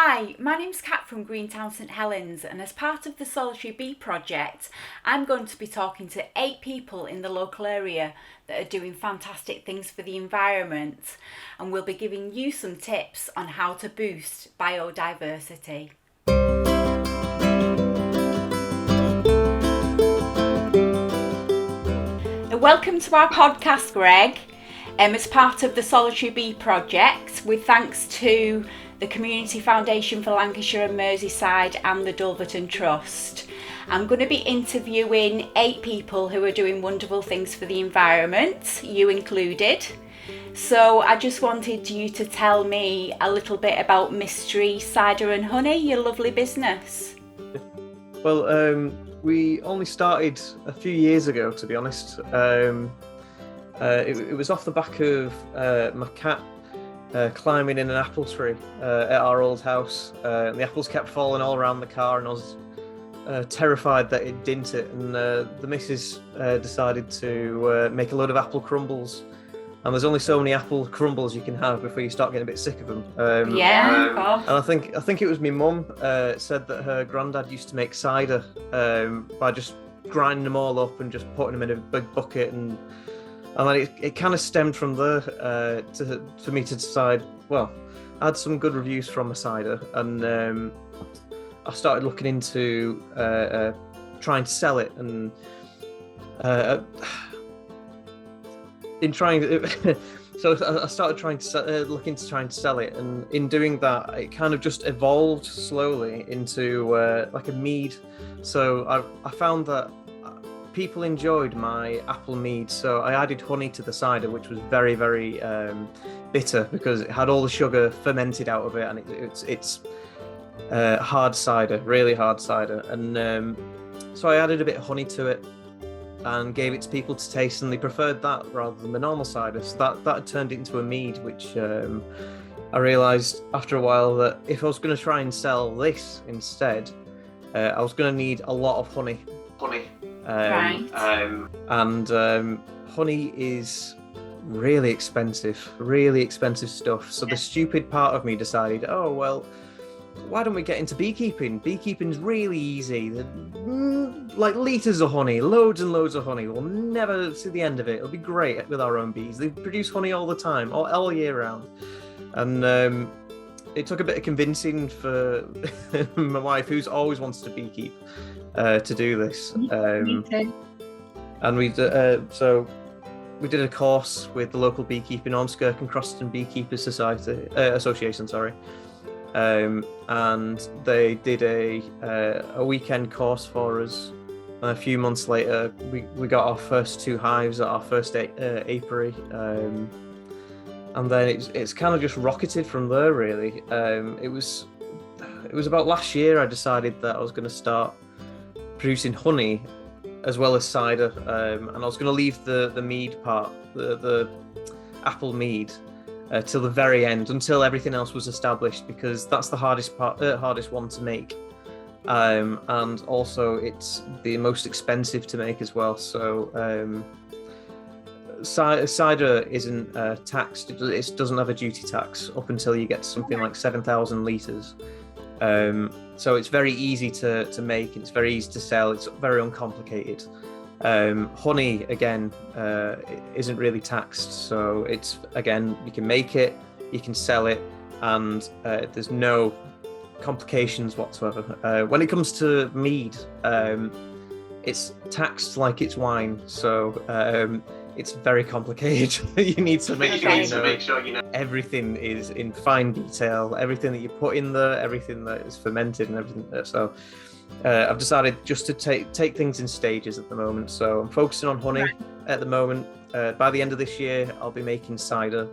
Hi, my name's Kat from Greentown St.Helens, and as part of the Solitary Bee project, I'm going to be talking to 8 people in the local area that are doing fantastic things for the environment, and we'll be giving you some tips on how to boost biodiversity. Welcome to our podcast, Greg. As part of the Solitary Bee project, with thanks to the Community Foundation for Lancashire and Merseyside and the Dulverton Trust. I'm going to be interviewing 8 people who are doing wonderful things for the environment, you included. So I just wanted you to tell me a little bit about Myst-Tree, Cider and Honey, your lovely business. Well, we only started a few years ago, to be honest. It was off the back of my cat climbing in an apple tree at our old house. The apples kept falling all around the car, and I was terrified that it didn't it. And the missus decided to make a load of apple crumbles. And there's only so many apple crumbles you can have before you start getting a bit sick of them. And I think it was my mum said that her granddad used to make cider by just grinding them all up and just putting them in a big bucket, and then it kind of stemmed from there for me to decide, well, I had some good reviews from a cider, and I started looking into trying to sell it, and so I started trying to look into trying to sell it, and in doing that, it kind of just evolved slowly into like a mead. So I found that people enjoyed my apple mead, so I added honey to the cider, which was very, very bitter because it had all the sugar fermented out of it, and it's hard cider, really hard cider. And so I added a bit of honey to it and gave it to people to taste, and they preferred that rather than the normal cider. So that turned it into a mead, which I realised after a while that if I was going to try and sell this instead, I was going to need a lot of honey. Right. Honey is really expensive stuff. So the stupid part of me decided, oh, well, why don't we get into beekeeping? Beekeeping's really easy. Like litres of honey, loads and loads of honey. We'll never see the end of it. It'll be great with our own bees. They produce honey all the time, all year round. And it took a bit of convincing for my wife, who's always wants to beekeep, to do this. And we did a course with the local beekeeping Ormskirk and Croston Beekeepers Association, and they did a weekend course for us. And a few months later, we got our first 2 hives at our first apiary, and then it's kind of just rocketed from there, really. It was about last year I decided that I was going to start producing honey as well as cider, and I was going to leave the mead part, the apple mead, till the very end, until everything else was established, because that's the hardest one to make, and also it's the most expensive to make as well. So cider isn't taxed. It doesn't have a duty tax up until you get to something like 7,000 litres. So it's very easy to make, and it's very easy to sell. It's very uncomplicated. Honey, again, isn't really taxed. So it's, again, you can make it, you can sell it, and there's no complications whatsoever. When it comes to mead, it's taxed like it's wine. So it's very complicated. You need to make sure you know everything is in fine detail, everything that you put in there, everything that is fermented and everything. So I've decided just to take things in stages at the moment. So I'm focusing on honey at the moment. By the end of this year, I'll be making cider,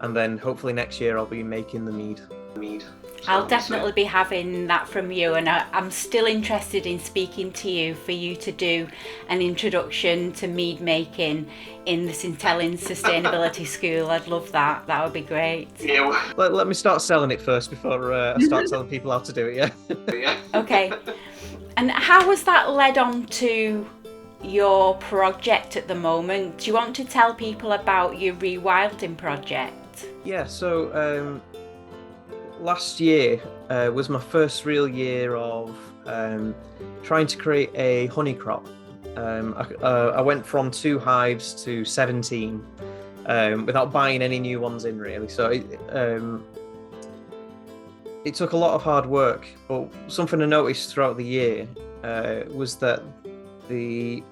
and then hopefully next year I'll be making the mead. I'll definitely be having that from you, and I'm still interested in speaking to you for you to do an introduction to mead making in the St.Helens Sustainability School. I'd love that. That would be great. Yeah. Let me start selling it first before I start telling people how to do it, yeah? Okay. And how has that led on to your project at the moment? Do you want to tell people about your rewilding project? Yeah, so last year was my first real year of trying to create a honey crop. I went from 2 hives to 17 without buying any new ones in, really. So it took a lot of hard work, but something I noticed throughout the year was that the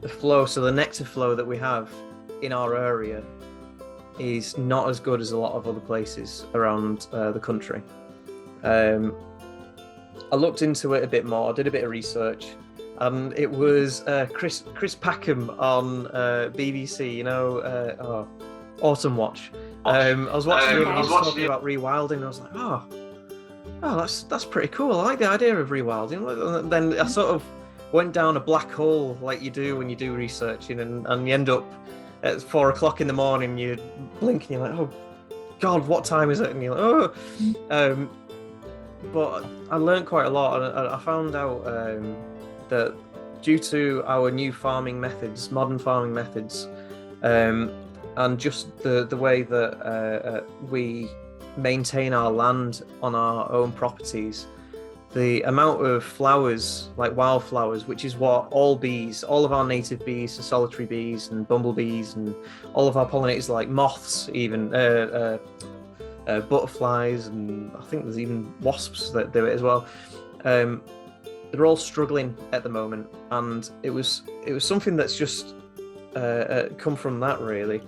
flow, so the nectar flow that we have in our area, is not as good as a lot of other places around the country. I looked into it a bit more, I did a bit of research, and it was Chris Packham on BBC, Autumn Watch. I was watching him and he was talking about rewilding, and I was like, oh, that's pretty cool. I like the idea of rewilding. And then I sort of went down a black hole like you do when you do researching, and you end up at 4 o'clock in the morning, you blink and you're like, oh God, what time is it? And you're like, oh. But I learned quite a lot, and I found out that due to our new farming methods, modern farming methods, and just the way that we maintain our land on our own properties, the amount of flowers, like wildflowers, which is what all of our native bees, the solitary bees and bumblebees, and all of our pollinators, like moths, even butterflies, and I think there's even wasps that do it as well. They're all struggling at the moment, and it was something that's just come from that, really.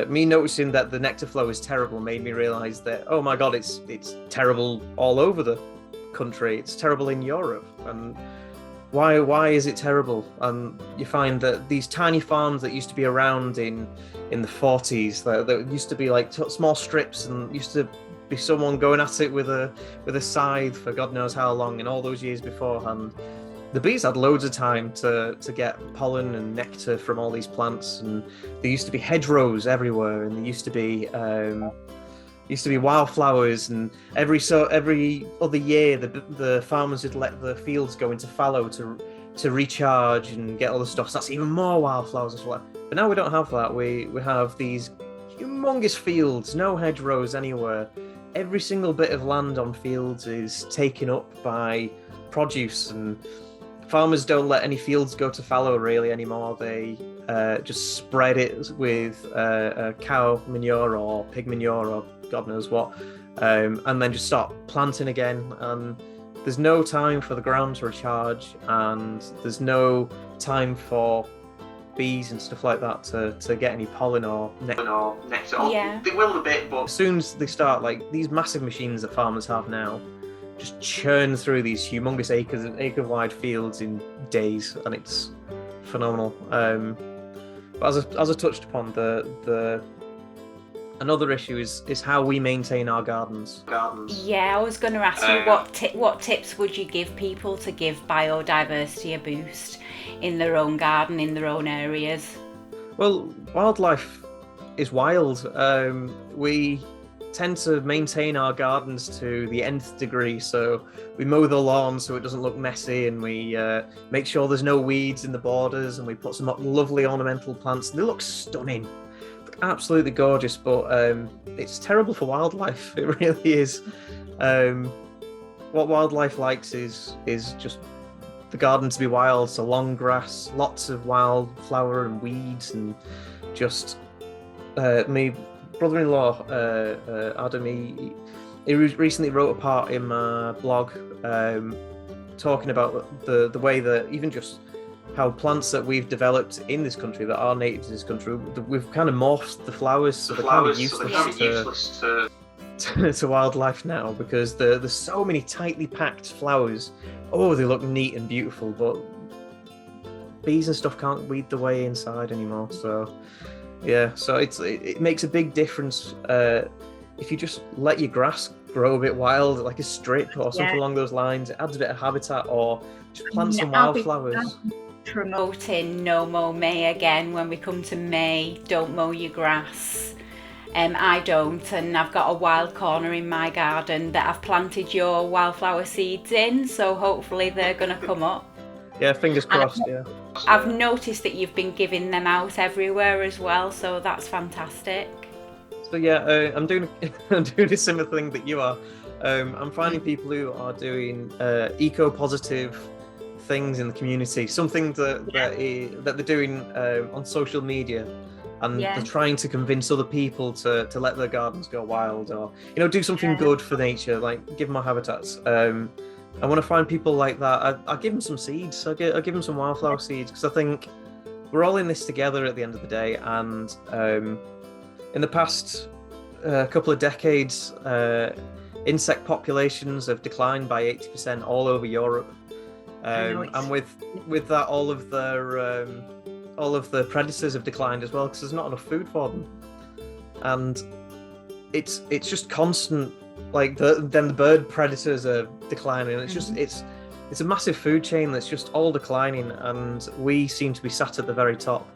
Me noticing that the nectar flow is terrible made me realise that, oh my God, it's terrible all over the country. It's terrible in Europe, and why is it terrible? And you find that these tiny farms that used to be around in the 40s, that used to be like small strips, and used to be someone going at it with a scythe for God knows how long, and all those years beforehand, the bees had loads of time to get pollen and nectar from all these plants, and there used to be hedgerows everywhere, and there used to be wildflowers, and every other year the farmers would let the fields go into fallow to recharge and get all the stuff. So that's even more wildflowers as well. But now we don't have that. We have these humongous fields, no hedgerows anywhere. Every single bit of land on fields is taken up by produce, and farmers don't let any fields go to fallow really anymore. They just spread it with cow manure or pig manure or God knows what, and then just start planting again. And there's no time for the ground to recharge, and there's no time for bees and stuff like that to get any pollen or nectar. Yeah. They will a bit, but as soon as they start, like these massive machines that farmers have now, just churn through these humongous acre-wide fields in days, and it's phenomenal. But as I touched upon, another issue is how we maintain our gardens. Yeah, I was going to ask you what tips would you give people to give biodiversity a boost in their own garden, in their own areas? Well, wildlife is wild. We tend to maintain our gardens to the nth degree, so we mow the lawn so it doesn't look messy, and we make sure there's no weeds in the borders, and we put some lovely ornamental plants. They look stunning, absolutely gorgeous, but it's terrible for wildlife. It really is. What wildlife likes is just the garden to be wild, so long grass, lots of wildflower and weeds, and just my brother-in-law Adam, he recently wrote a part in my blog talking about the way that even just how plants that we've developed in this country that are native to this country, we've kind of morphed the flowers so they're kind of useless to wildlife now, because there's so many tightly packed flowers. Oh, they look neat and beautiful, but bees and stuff can't weed their way inside anymore. So yeah, so it makes a big difference if you just let your grass grow a bit wild, like a strip or something along those lines. It adds a bit of habitat, or just plant some wildflowers. Promoting no mow May again. When we come to May, don't mow your grass. I don't, and I've got a wild corner in my garden that I've planted your wildflower seeds in, so hopefully they're going to come up. Yeah, fingers crossed. I've noticed that you've been giving them out everywhere as well, so that's fantastic. So yeah, I'm doing I'm doing a similar thing that you are. I'm finding people who are doing eco-positive things in the community, something that they're doing on social media, and they're trying to convince other people to let their gardens go wild, or do something good for nature, like give them more habitats. I want to find people like that. I give them some seeds. I give them some wildflower seeds, because I think we're all in this together at the end of the day. And in the past couple of decades, insect populations have declined by 80% all over Europe. And with that, all of the predators have declined as well, because there's not enough food for them. And it's just constant. Like then the bird predators are declining. It's just it's a massive food chain that's just all declining, and we seem to be sat at the very top.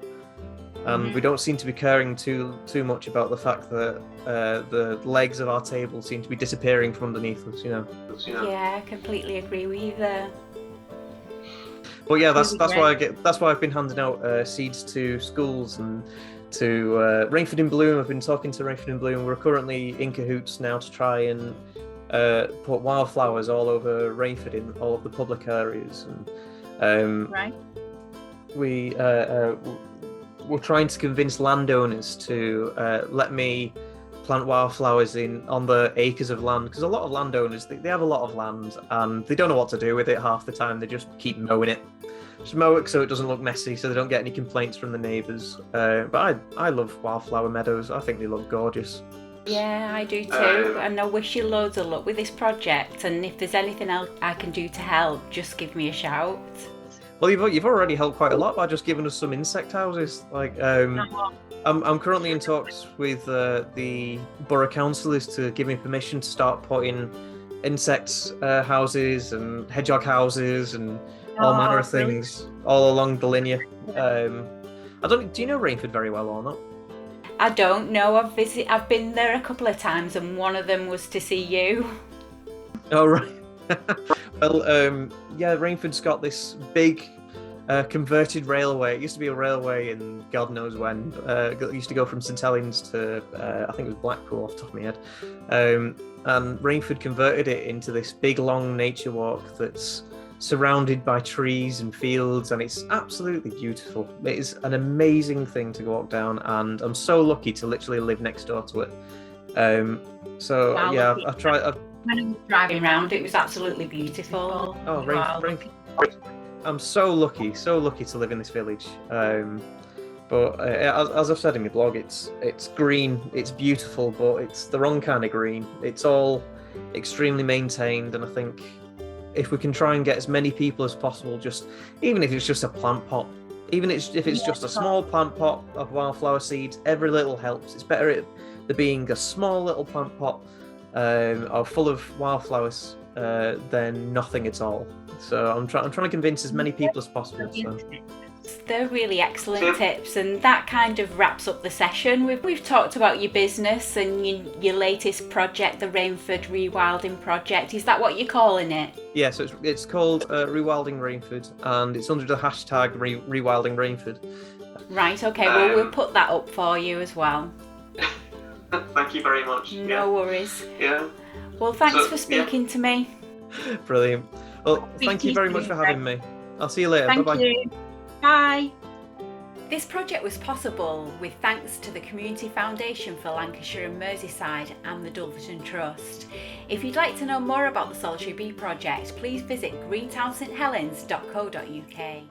And we don't seem to be caring too much about the fact that the legs of our table seem to be disappearing from underneath us. Yeah, I completely agree with you there. But yeah, that's why I've been handing out seeds to schools and to Rainford in Bloom. I've been talking to Rainford in Bloom. We're currently in cahoots now to try and put wildflowers all over Rainford in all of the public areas. And we're trying to convince landowners to let me plant wildflowers on the acres of land, because a lot of landowners, they have a lot of land and they don't know what to do with it half the time. They just keep mowing it. Just mow it so it doesn't look messy, so they don't get any complaints from the neighbours. But I love wildflower meadows. I think they look gorgeous. Yeah, I do too. And I wish you loads of luck with this project. And if there's anything else I can do to help, just give me a shout. Well, you've already helped quite a lot by just giving us some insect houses. Like, I'm currently in talks with the borough councillors to give me permission to start putting insects houses and hedgehog houses and all manner of things all along the linear. Do you know Rainford very well or not? I don't know. I've been there a couple of times, and one of them was to see you. Oh right. Well, yeah, Rainford's got this big converted railway. It used to be a railway in God knows when. It used to go from St.Helens to I think it was Blackpool off the top of my head. And Rainford converted it into this big long nature walk that's surrounded by trees and fields, and it's absolutely beautiful. It is an amazing thing to walk down, and I'm so lucky to literally live next door to it. I've tried. When I was driving around, it was absolutely beautiful. Oh, Rainford. I'm so lucky to live in this village. But as I've said in my blog, it's green, it's beautiful, but it's the wrong kind of green. It's all extremely maintained, and I think if we can try and get as many people as possible, even if it's just a plant pot, even if it's just a small plant pot of wildflower seeds, every little helps. It's better than being a small little plant pot full of wildflowers than nothing at all. So I'm trying to convince as many people as possible. So. They're really excellent tips, and that kind of wraps up the session. We've talked about your business and your latest project, the Rainford Rewilding Project. Is that what you're calling it? Yeah, so it's called Rewilding Rainford, and it's under the hashtag Rewilding Rainford. Right, okay, well we'll put that up for you as well. Thank you very much. No worries. Yeah. Well, thanks for speaking to me. Brilliant. Well, thank you very much for having me. I'll see you later. Thank Bye-bye. you. Bye. This project was possible with thanks to the Community Foundation for Lancashire and Merseyside and the Dulverton Trust. If you'd like to know more about the Solitary Bee Project, please visit greentownsthelens.co.uk.